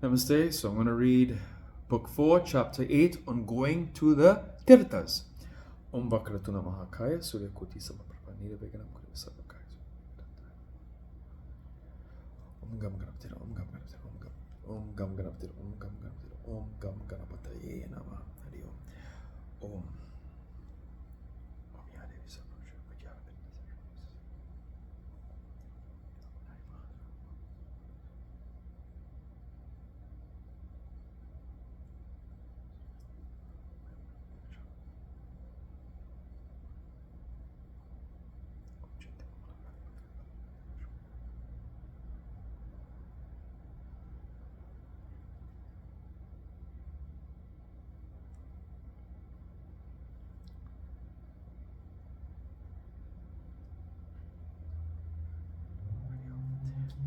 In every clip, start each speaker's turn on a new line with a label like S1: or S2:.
S1: Namaste. So I'm going to read Book 4, Chapter 8 on going to the Tirthas. Om Vakratuna Mahakaya Surya Koti Samaprabha Niraveganam Kuri Sabakaya. Om Gam Ganapatira, Om Gam Ganapatira, Om Gam Ganapatira, Om Gam Ganapatira, Om Gam Ganapataye Nama Hari Om. Om Ya Devi Sabakaya Bhagavatam.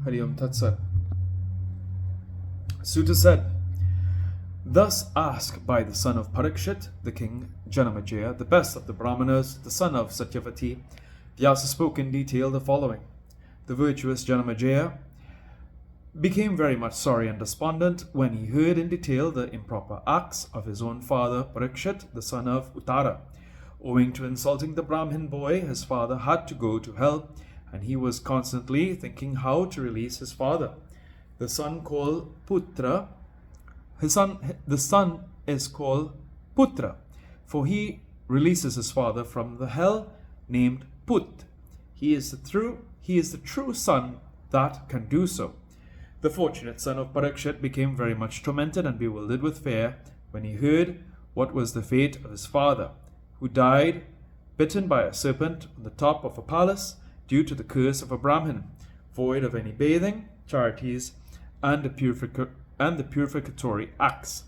S1: Hari Om Tat Sat. Sutta said, thus asked by the son of Parikshit, the king Janamejaya, the best of the Brahmanas, the son of Satyavati, Vyasa spoke in detail the following. The virtuous Janamejaya became very much sorry and despondent when he heard in detail the improper acts of his own father Parikshit, the son of Uttara. Owing to insulting the Brahmin boy, his father had to go to hell, and he was constantly thinking how to release his father. The son called Putra, the son is called Putra, for he releases his father from the hell named Put. He is the true son that can do so. The fortunate son of Parikshit became very much tormented and bewildered with fear when he heard what was the fate of his father, who died bitten by a serpent on the top of a palace due to the curse of a Brahmin, void of any bathing, charities, and the purificatory acts.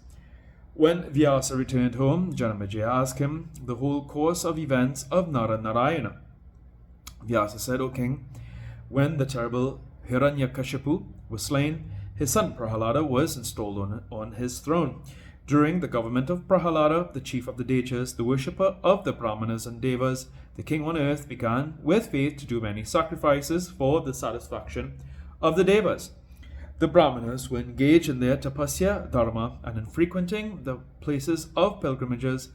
S1: When Vyasa returned home, Janamejaya asked him the whole course of events of Narayana. Vyasa said, O king, when the terrible Hiranyakashipu was slain, his son Prahalada was installed on his throne. During the government of Prahalada, the chief of the Dechas, the worshipper of the Brahmanas and Devas, the king on earth began with faith to do many sacrifices for the satisfaction of the Devas. The Brahmanas were engaged in their tapasya dharma and in frequenting the places of pilgrimages,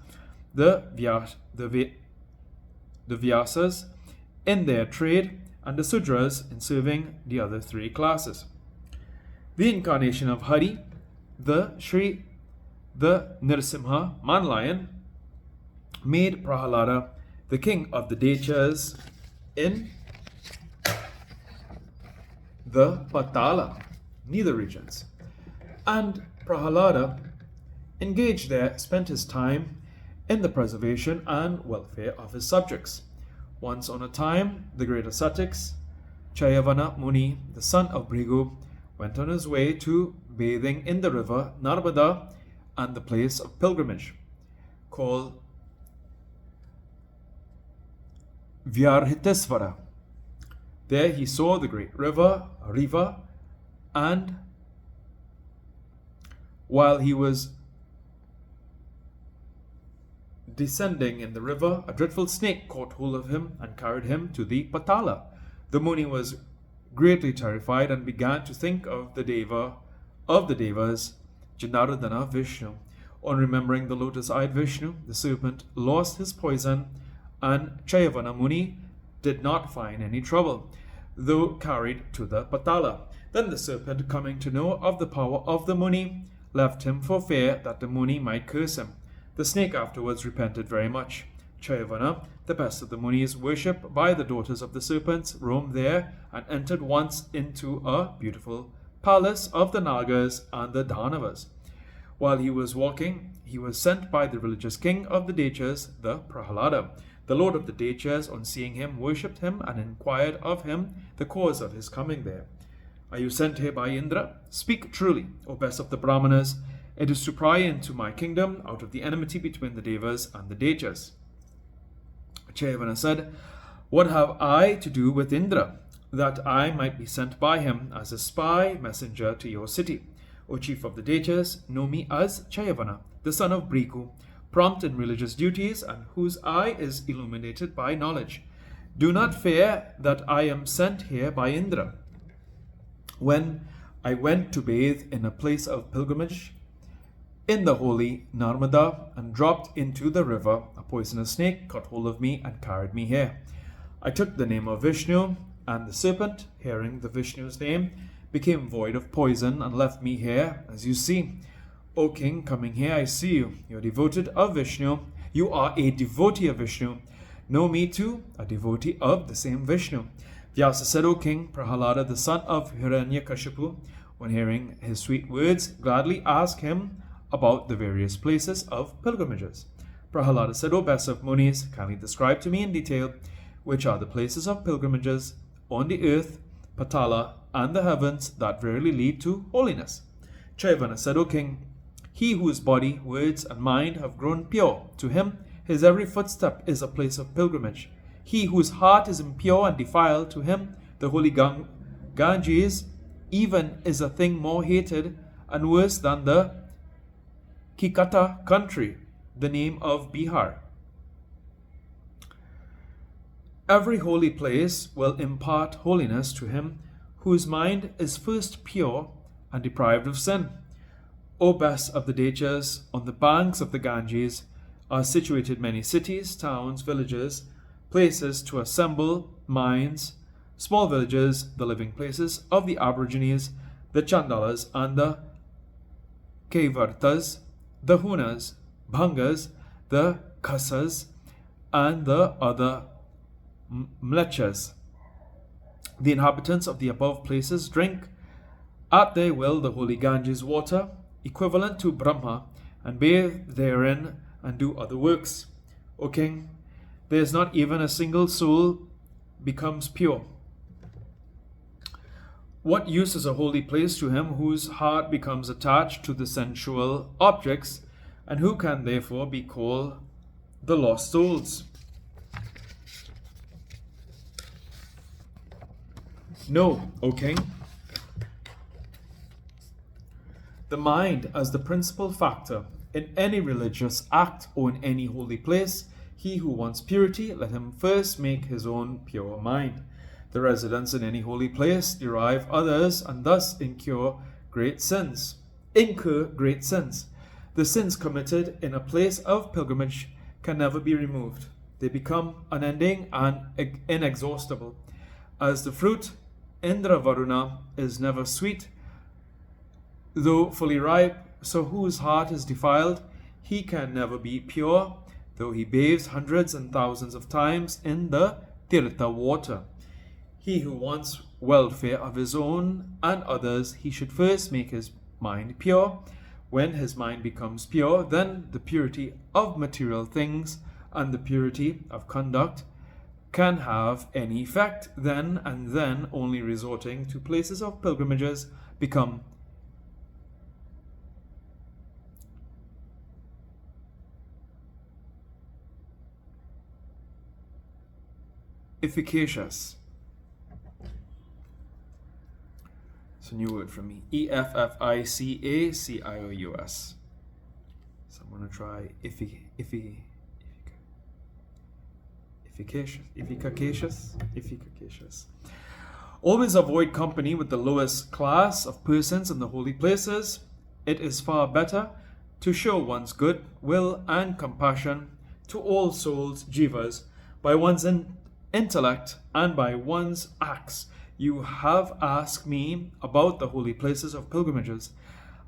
S1: the Vyasas in their trade, and the Sudras in serving the other three classes. The incarnation of Hari, the Nrsimha man-lion, made Prahalada the king of the Dechas in the Patala, neither regions. And Prahalada, engaged there, spent his time in the preservation and welfare of his subjects. Once on a time, the great ascetics, Chayavana Muni, the son of Bhrigu, went on his way to bathing in the river Narmada and the place of pilgrimage, called Vyarhitesvara. There he saw the great river Riva, and while he was descending in the river, a dreadful snake caught hold of him and carried him to the Patala. The Muni was greatly terrified and began to think of the Devas, Janardana Vishnu. On remembering the lotus-eyed Vishnu, the serpent lost his poison, and Chayavana Muni did not find any trouble, though carried to the Patala. Then the serpent, coming to know of the power of the Muni, left him for fear that the Muni might curse him. The snake afterwards repented very much. Chayavana, the best of the Munis, worshipped by the daughters of the serpents, roamed there and entered once into a beautiful palace of the Nagas and the Danavas. While he was walking, he was sent by the religious king of the Dechas, the Prahalada. The lord of the Dechas, on seeing him, worshipped him and inquired of him the cause of his coming there. Are you sent here by Indra? Speak truly, O best of the Brahmanas. It is to pry into my kingdom out of the enmity between the Devas and the Dechas. Chayavana said, what have I to do with Indra, that I might be sent by him as a spy messenger to your city? O chief of the Dechas, know me as Chayavana, the son of Bhrigu, prompt in religious duties and whose eye is illuminated by knowledge. Do not fear that I am sent here by Indra. When I went to bathe in a place of pilgrimage in the holy Narmada and dropped into the river. A poisonous snake caught hold of me and carried me here. I took the name of Vishnu, and the serpent, hearing the Vishnu's name, became void of poison and left me here, as you see. O king, coming here, I see you. You are devoted of Vishnu. You are a devotee of Vishnu. Know me too, a devotee of the same Vishnu. Vyasa said, O king, Prahalada, the son of Hiranyakashipu, when hearing his sweet words, gladly asked him about the various places of pilgrimages. Prahalada said, O best of Munis, kindly describe to me in detail which are the places of pilgrimages on the earth, Patala, and the heavens that verily lead to holiness. Chaivana said, O king, he whose body, words, and mind have grown pure, to him his every footstep is a place of pilgrimage. He whose heart is impure and defiled, to him the holy Ganges even is a thing more hated and worse than the Kikata country, the name of Bihar. Every holy place will impart holiness to him whose mind is first pure and deprived of sin. O best of the Dechas, on the banks of the Ganges are situated many cities, towns, villages, places to assemble, mines, small villages, the living places of the Aborigines, the Chandalas, and the Kaivartas, the Hunas, Bhangas, the Khasas, and the other Mlechas. The inhabitants of the above places drink at their will the holy Ganges water, equivalent to Brahma, and bathe therein and do other works. O king, there is not even a single soul becomes pure. What use is a holy place to him whose heart becomes attached to the sensual objects, and who can therefore be called the lost souls? Know, O king, the mind as the principal factor in any religious act or in any holy place. He who wants purity, let him first make his own pure mind. The residents in any holy place derive others and thus incur great sins. The sins committed in a place of pilgrimage can never be removed. They become unending and inexhaustible. As the fruit, Indra Varuna, is never sweet, though fully ripe, so whose heart is defiled, he can never be pure, though he bathes hundreds and thousands of times in the Tirtha water. He who wants welfare of his own and others, he should first make his mind pure. When his mind becomes pure, then the purity of material things and the purity of conduct can have any effect. Then and then only resorting to places of pilgrimages become efficacious. It's a new word for me. Efficacious. So I'm going to try efficacious. Always avoid company with the lowest class of persons in the holy places. It is far better to show one's good will and compassion to all souls, jivas, by one's intellect and by one's acts. You have asked me about the holy places of pilgrimages.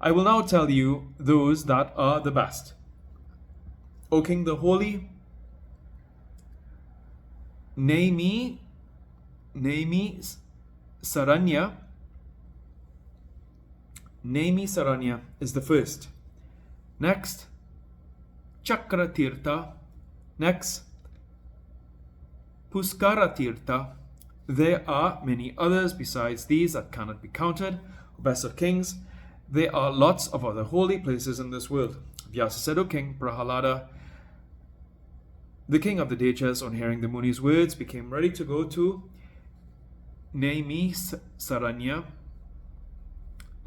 S1: I will now tell you those that are the best. O king, the holy Nemi Saranya is the first. Next, Chakra Tirtha. Next, Puskara Tirtha. There are many others besides these that cannot be counted. O best of kings, there are lots of other holy places in this world. Vyasa said, O king, Prahalada, the king of the Dechas, on hearing the Muni's words, became ready to go to Nemi Saranya,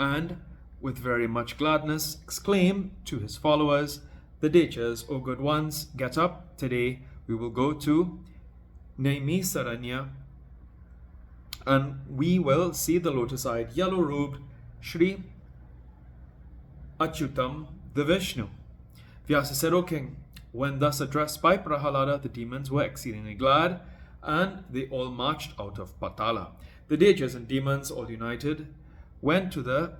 S1: and with very much gladness exclaimed to his followers, the Dechas, O good ones, get up, today we will go to Nemi Saranya, and we will see the lotus-eyed, yellow-robed Shri Achyutam the Vishnu. Vyasa said, O king, when thus addressed by Prahalada, the demons were exceedingly glad, and they all marched out of Patala. The deities and demons, all united, went to the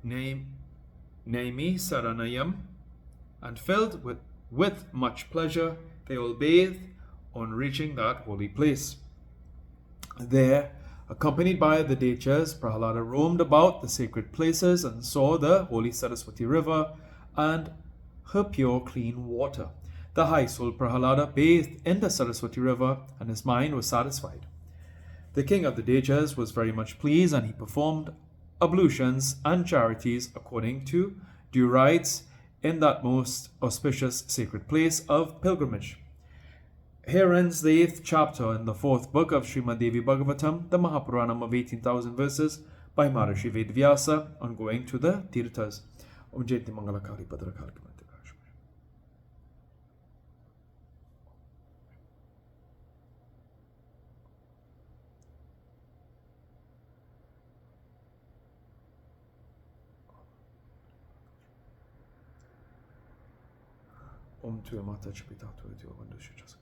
S1: Naimi Saranayam, and filled with much pleasure, they all bathed on reaching that holy place. There, accompanied by the deities, Prahalada roamed about the sacred places and saw the holy Saraswati river and her pure clean water. The high-souled Prahalada bathed in the Saraswati river, and his mind was satisfied. The king of the deities was very much pleased, and he performed ablutions and charities according to due rites in that most auspicious sacred place of pilgrimage. Here ends the 8th chapter in the 4th book of Srimad Devi Bhagavatam, the Maha Puranam of 18,000 verses by Maharishi Vedvyasa, on going to the Tirthas. Om Jayati Mangalakali Padrakali. Om Tuya Mata Chipita Tuya Vandu Shachas.